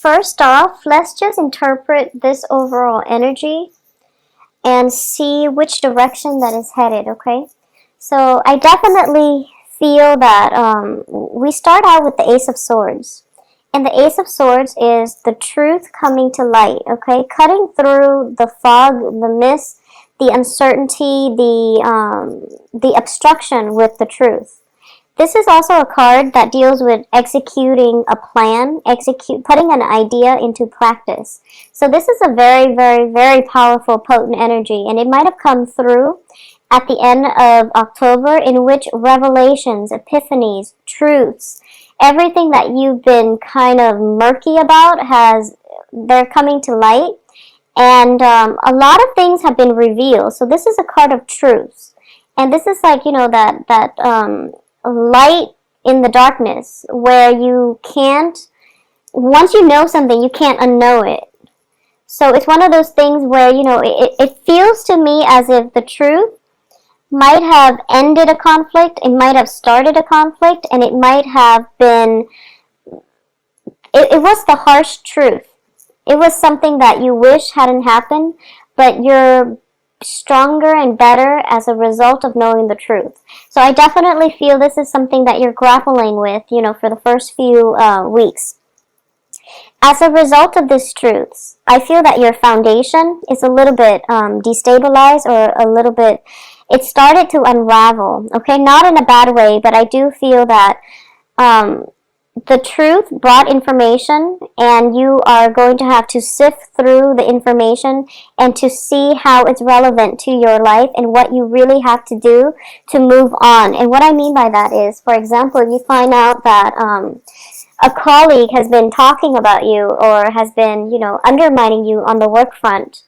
first off, let's just interpret this overall energy and see which direction that is headed, okay? So I definitely feel that we start out with the Ace of Swords. And the Ace of Swords is the truth coming to light, okay? Cutting through the fog, the mist, the uncertainty, the obstruction with the truth. This is also a card that deals with executing a plan, putting an idea into practice. So this is a very, very, very powerful, potent energy, and it might have come through at the end of October, in which revelations, epiphanies, truths, everything that you've been kind of murky about, they're coming to light, and a lot of things have been revealed. So this is a card of truths, and this is like, that light in the darkness, where you can't, once you know something, you can't unknow it. So it's one of those things where, it feels to me as if the truth might have ended a conflict, it might have started a conflict, and it might have been, it was the harsh truth. It was something that you wish hadn't happened, but you're stronger and better as a result of knowing the truth. So I definitely feel this is something that you're grappling with, for the first few weeks. As a result of these truths, I feel that your foundation is a little bit destabilized, or a little bit, it started to unravel, okay? Not in a bad way, but I do feel that the truth brought information, and you are going to have to sift through the information and to see how it's relevant to your life and what you really have to do to move on. And what I mean by that is, for example, if you find out that a colleague has been talking about you, or has been, undermining you on the work front,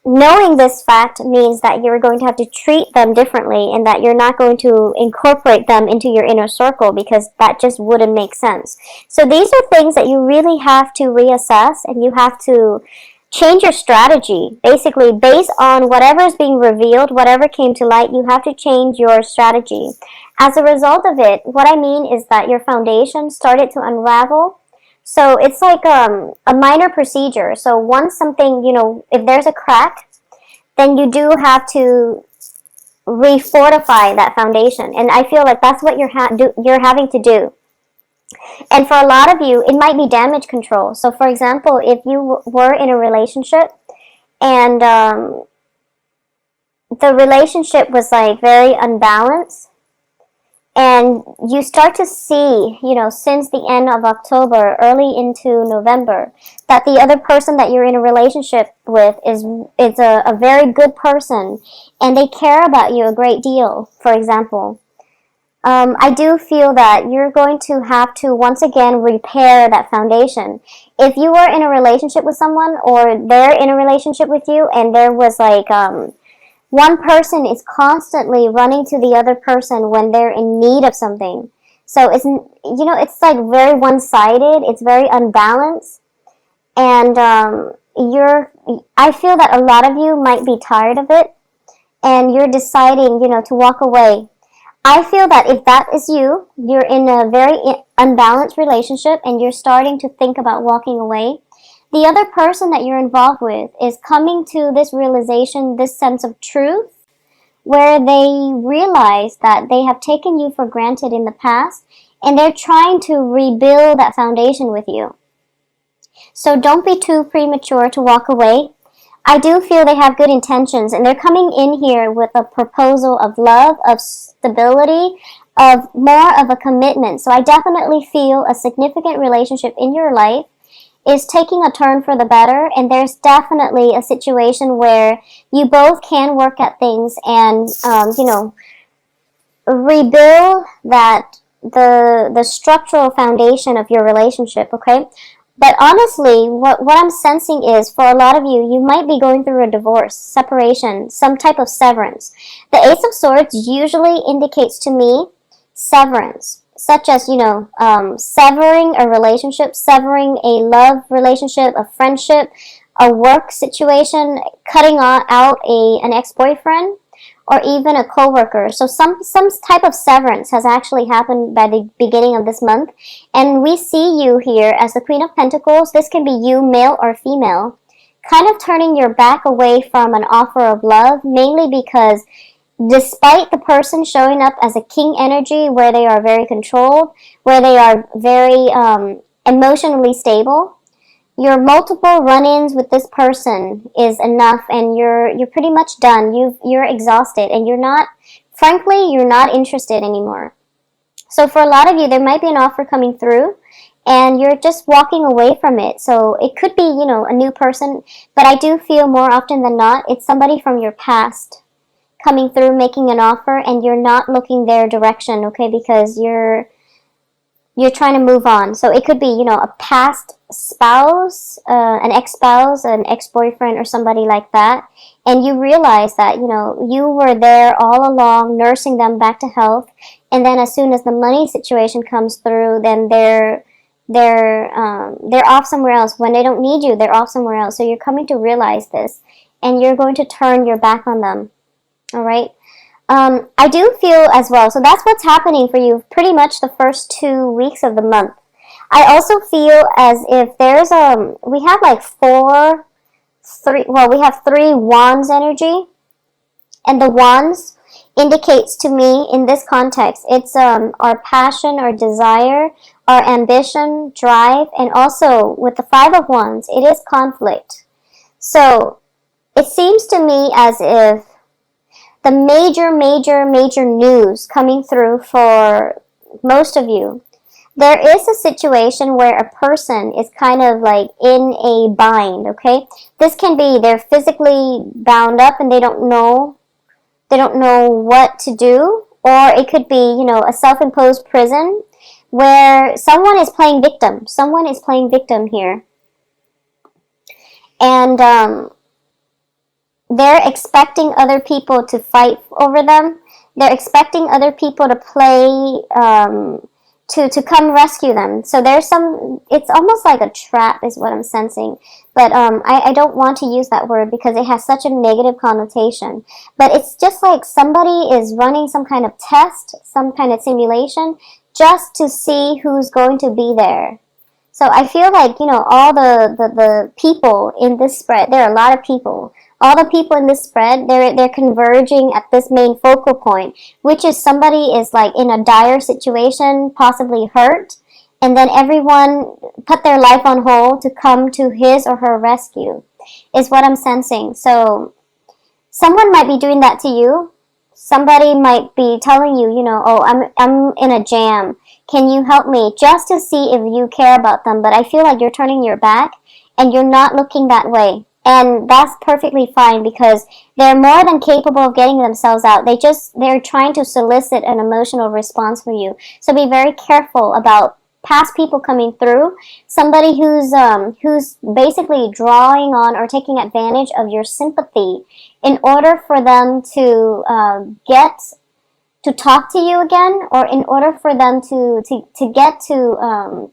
knowing this fact means that you're going to have to treat them differently, and that you're not going to incorporate them into your inner circle, because that just wouldn't make sense. So these are things that you really have to reassess, and you have to change your strategy. Basically, based on whatever is being revealed, whatever came to light, you have to change your strategy. As a result of it, what I mean is that your foundation started to unravel. So it's like a minor procedure. So once something, if there's a crack, then you do have to refortify that foundation. And I feel like that's what you're having to do. And for a lot of you, it might be damage control. So for example, if you were in a relationship, and the relationship was like very unbalanced, and you start to see, since the end of October, early into November, that the other person that you're in a relationship with is a very good person, and they care about you a great deal, for example. I do feel that you're going to have to once again repair that foundation. If you were in a relationship with someone, or they're in a relationship with you, and there was like one person is constantly running to the other person when they're in need of something. So it's like very one-sided, it's very unbalanced, and I feel that a lot of you might be tired of it, and you're deciding, to walk away. I feel that if that is you, you're in a very unbalanced relationship, and you're starting to think about walking away. The other person that you're involved with is coming to this realization, this sense of truth, where they realize that they have taken you for granted in the past, and they're trying to rebuild that foundation with you. So don't be too premature to walk away. I do feel they have good intentions, and they're coming in here with a proposal of love, of stability, of more of a commitment. So I definitely feel a significant relationship in your life is taking a turn for the better, and there's definitely a situation where you both can work at things and rebuild the structural foundation of your relationship, okay? But honestly, what I'm sensing is, for a lot of you, you might be going through a divorce, separation, some type of severance. The Ace of Swords usually indicates to me severance, such as, severing a relationship, severing a love relationship, a friendship, a work situation, cutting out an ex-boyfriend, or even a coworker. So some type of severance has actually happened by the beginning of this month. And we see you here as the Queen of Pentacles. This can be you, male or female, kind of turning your back away from an offer of love, mainly because despite the person showing up as a king energy where they are very controlled, where they are very emotionally stable, your multiple run-ins with this person is enough, and you're pretty much done. You're exhausted, and frankly, you're not interested anymore. So for a lot of you, there might be an offer coming through, and you're just walking away from it. So it could be, a new person, but I do feel more often than not, it's somebody from your past coming through, making an offer, and you're not looking their direction, okay, because you're trying to move on. So it could be, a past spouse, an ex-spouse, an ex-boyfriend, or somebody like that. And you realize that, you were there all along, nursing them back to health. And then as soon as the money situation comes through, then they're off somewhere else. When they don't need you, they're off somewhere else. So you're coming to realize this, and you're going to turn your back on them. All right. I do feel as well, so that's what's happening for you pretty much the first 2 weeks of the month. I also feel as if there's we have like we have 3 wands energy, and the wands indicates to me in this context, it's our passion, our desire, our ambition, drive, and also with the 5 of wands, it is conflict. So it seems to me as if the major news coming through for most of you, there is a situation where a person is kind of like in a bind, okay? This can be they're physically bound up and they don't know what to do, or it could be, a self-imposed prison where someone is playing victim. Someone is playing victim here. And they're expecting other people to fight over them. They're expecting other people to play, to come rescue them. So it's almost like a trap is what I'm sensing. But I don't want to use that word because it has such a negative connotation. But it's just like somebody is running some kind of test, some kind of simulation, just to see who's going to be there. So I feel like, all the people in this spread, there are a lot of people. All the people in this spread, they're converging at this main focal point, which is somebody is like in a dire situation, possibly hurt, and then everyone put their life on hold to come to his or her rescue, is what I'm sensing. So someone might be doing that to you. Somebody might be telling you, oh, I'm in a jam. Can you help me? Just to see if you care about them. But I feel like you're turning your back and you're not looking that way. And that's perfectly fine because they're more than capable of getting themselves out. They're trying to solicit an emotional response from you. So be very careful about past people coming through. Somebody who's basically drawing on or taking advantage of your sympathy in order for them to get to talk to you again, or in order for them to get to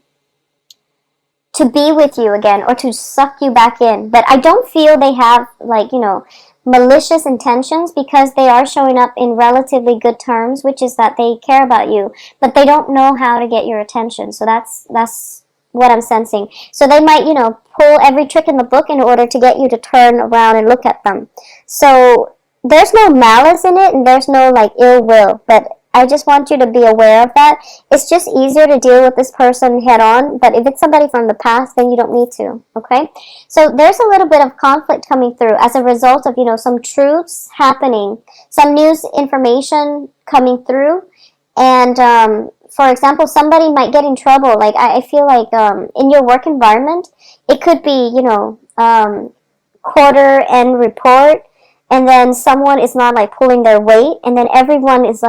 be with you again, or to suck you back in. But I don't feel they have malicious intentions, because they are showing up in relatively good terms, which is that they care about you, but they don't know how to get your attention. So that's what I'm sensing. So they might, pull every trick in the book in order to get you to turn around and look at them. So there's no malice in it, and there's no ill will, but I just want you to be aware of that. It's just easier to deal with this person head on, but if it's somebody from the past, then you don't need to, okay? So there's a little bit of conflict coming through as a result of, some truths happening, some news information coming through, and for example, somebody might get in trouble. Like I feel like in your work environment, it could be, quarter end report, and then someone is not pulling their weight, and then everyone is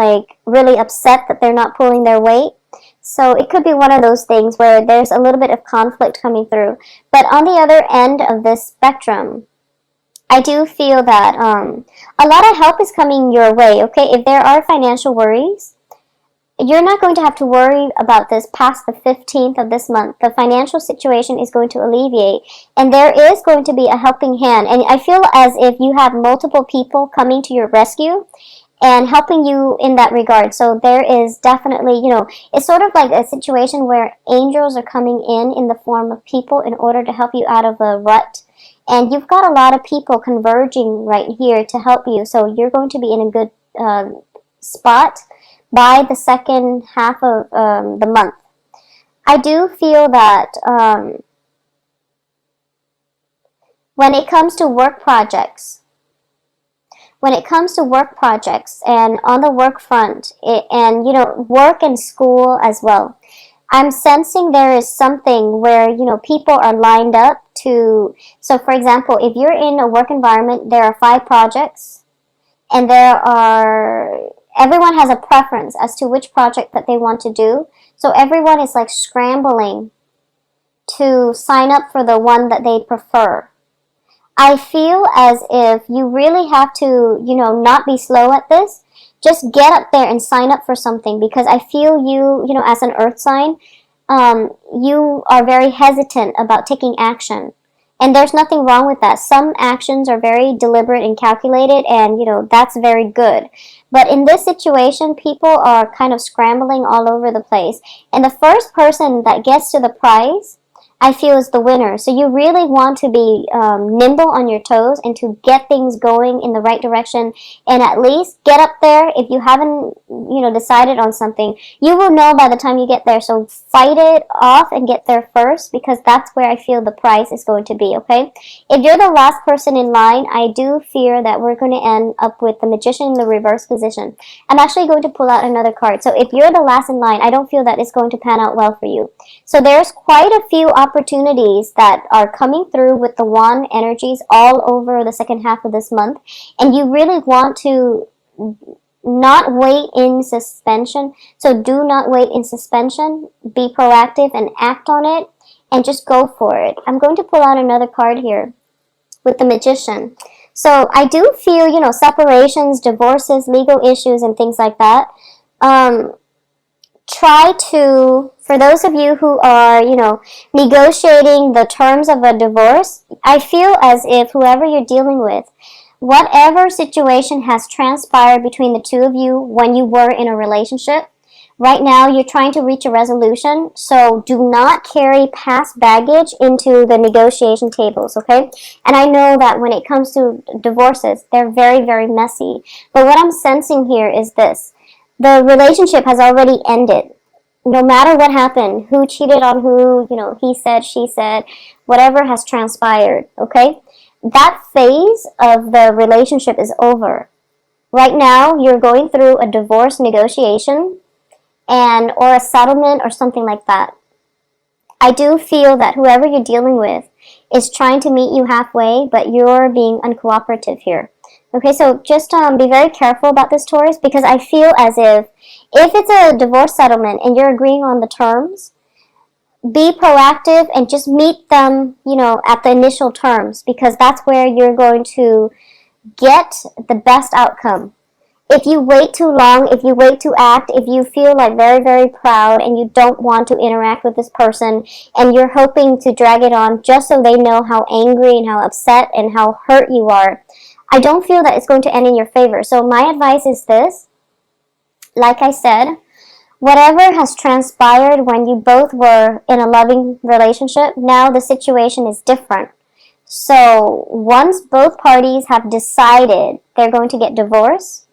really upset that they're not pulling their weight. So it could be one of those things where there's a little bit of conflict coming through. But on the other end of this spectrum, I do feel that a lot of help is coming your way, okay? If there are financial worries, you're not going to have to worry about this past the 15th of this month. The financial situation is going to alleviate, and there is going to be a helping hand. And I feel as if you have multiple people coming to your rescue and helping you in that regard. So there is definitely, it's sort of like a situation where angels are coming in the form of people in order to help you out of a rut. And you've got a lot of people converging right here to help you. So you're going to be in a good spot by the second half of the month. I do feel that when it comes to work projects, and on the work front, and work and school as well, I'm sensing there is something where people are lined up to. So for example, if you're in a work environment, there are 5 projects, and everyone has a preference as to which project that they want to do. So everyone is like scrambling to sign up for the one that they prefer. I feel as if you really have to, not be slow at this. Just get up there and sign up for something, because I feel you, as an earth sign, you are very hesitant about taking action. And there's nothing wrong with that. Some actions are very deliberate and calculated, and, that's very good. But in this situation, people are kind of scrambling all over the place. And the first person that gets to the prize, I feel, is the winner. So you really want to be nimble on your toes and to get things going in the right direction, and at least get up there. If you haven't, decided on something, you will know by the time you get there. So fight it off and get there first, because that's where I feel the prize is going to be, okay? If you're the last person in line, I do fear that we're going to end up with the Magician in the reverse position. I'm actually going to pull out another card. So if you're the last in line, I don't feel that it's going to pan out well for you. So there's quite a few opportunities that are coming through with the wand energies all over the second half of this month, and you really want to not wait in suspension. So do not wait in suspension. Be proactive and act on it, and just go for it. I'm going to pull out another card here with the Magician. So I do feel, separations, divorces, legal issues, and things like that. Try to, for those of you who are, negotiating the terms of a divorce, I feel as if whoever you're dealing with, whatever situation has transpired between the two of you when you were in a relationship, right now you're trying to reach a resolution. So do not carry past baggage into the negotiation tables, okay? And I know that when it comes to divorces, they're very, very messy. But what I'm sensing here is this. The relationship has already ended. No matter what happened, who cheated on who, he said, she said, whatever has transpired, okay? That phase of the relationship is over. Right now, you're going through a divorce negotiation or a settlement or something like that. I do feel that whoever you're dealing with is trying to meet you halfway, but you're being uncooperative here. Okay, so just be very careful about this, Taurus, because I feel as if it's a divorce settlement and you're agreeing on the terms, be proactive and just meet them, at the initial terms, because that's where you're going to get the best outcome. If you wait too long, if you wait to act, if you feel like very, very proud and you don't want to interact with this person and you're hoping to drag it on just so they know how angry and how upset and how hurt you are, I don't feel that it's going to end in your favor. So my advice is this. Like I said, whatever has transpired when you both were in a loving relationship, now the situation is different. So once both parties have decided they're going to get divorced,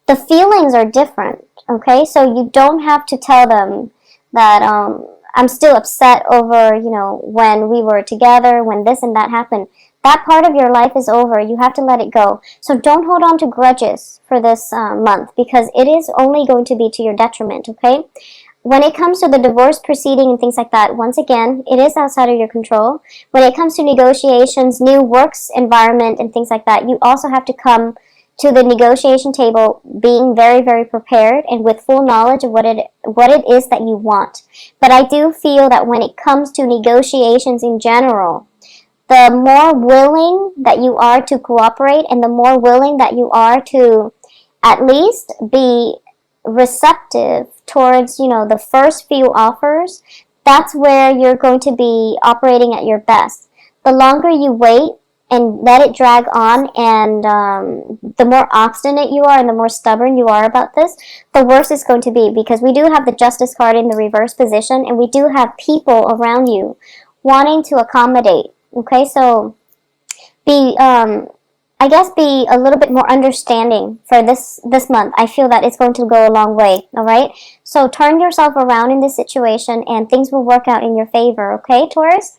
the feelings are different, okay? So you don't have to tell them that I'm still upset over, when we were together, when this and that happened. That part of your life is over. You have to let it go. So don't hold on to grudges for this month, because it is only going to be to your detriment, okay? When it comes to the divorce proceeding and things like that, once again, it is outside of your control. When it comes to negotiations, new works environment and things like that, you also have to come to the negotiation table being very, very prepared and with full knowledge of what it is that you want. But I do feel that when it comes to negotiations in general, the more willing that you are to cooperate and the more willing that you are to at least be receptive towards, you know, the first few offers, that's where you're going to be operating at your best. The longer you wait and let it drag on, and the more obstinate you are and the more stubborn you are about this, the worse it's going to be, because we do have the Justice card in the reverse position, and we do have people around you wanting to accommodate. Okay, so be I guess be a little bit more understanding for this month. I feel that it's going to go a long way. All right, so turn yourself around in this situation and things will work out in your favor. Okay, Taurus.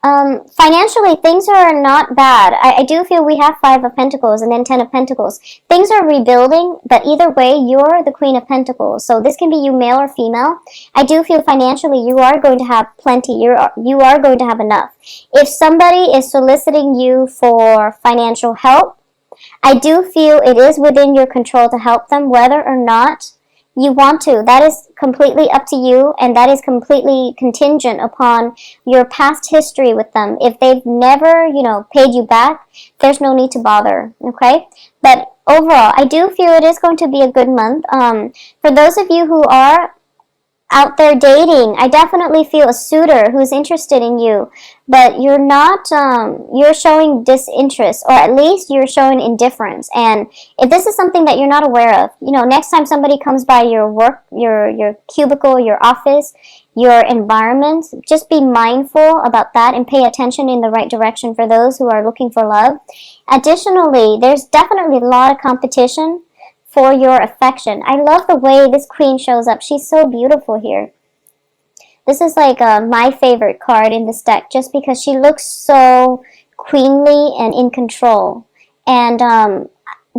Financially, things are not bad. I do feel we have 5 of Pentacles and then 10 of Pentacles. Things are rebuilding, but either way, you're the Queen of Pentacles. So this can be you, male or female. I do feel financially you are going to have plenty. You are going to have enough. If somebody is soliciting you for financial help, I do feel it is within your control to help them, whether or not you want to. That is completely up to you, and that is completely contingent upon your past history with them. If they've never, you know, paid you back, there's no need to bother, okay? But overall, I do feel it is going to be a good month. For those of you who are out there dating, I definitely feel a suitor who's interested in you, but you're not, you're showing disinterest, or at least you're showing indifference. And if this is something that you're not aware of, you know, next time somebody comes by your work, your cubicle, your office, your environment, just be mindful about that and pay attention in the right direction for those who are looking for love. Additionally, there's definitely a lot of competition for your affection. I love the way this queen shows up. She's so beautiful here. This is like my favorite card in this deck, just because she looks so queenly and in control. And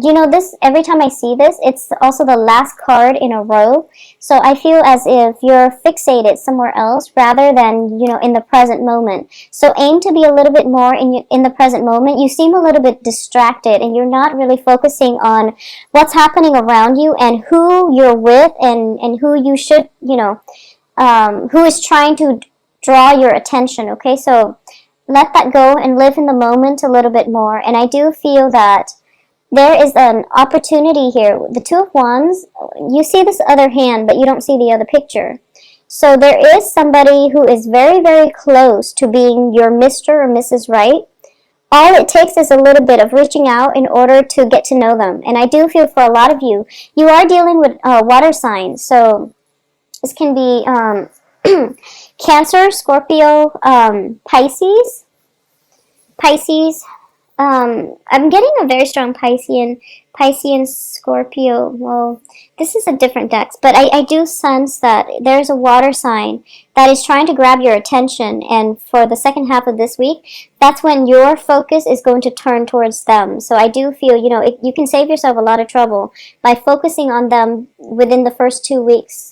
you know, this, every time I see this, it's also the last card in a row. So I feel as if you're fixated somewhere else rather than, you know, in the present moment. So aim to be a little bit more in the present moment. You seem a little bit distracted, and you're not really focusing on what's happening around you and who you're with, and who you should, you know, who is trying to draw your attention. Okay, so let that go and live in the moment a little bit more. And I do feel that there is an opportunity here. The 2 of Wands, you see this other hand, but you don't see the other picture. So there is somebody who is very, very close to being your Mr. or Mrs. Right. All it takes is a little bit of reaching out in order to get to know them. And I do feel for a lot of you, you are dealing with water signs. So this can be Cancer, Scorpio, Pisces. I'm getting a very strong Piscean Scorpio. Well, this is a different deck, but I do sense that there's a water sign that is trying to grab your attention, and for the second half of this week, that's when your focus is going to turn towards them. So I do feel, you know, you can save yourself a lot of trouble by focusing on them within the first 2 weeks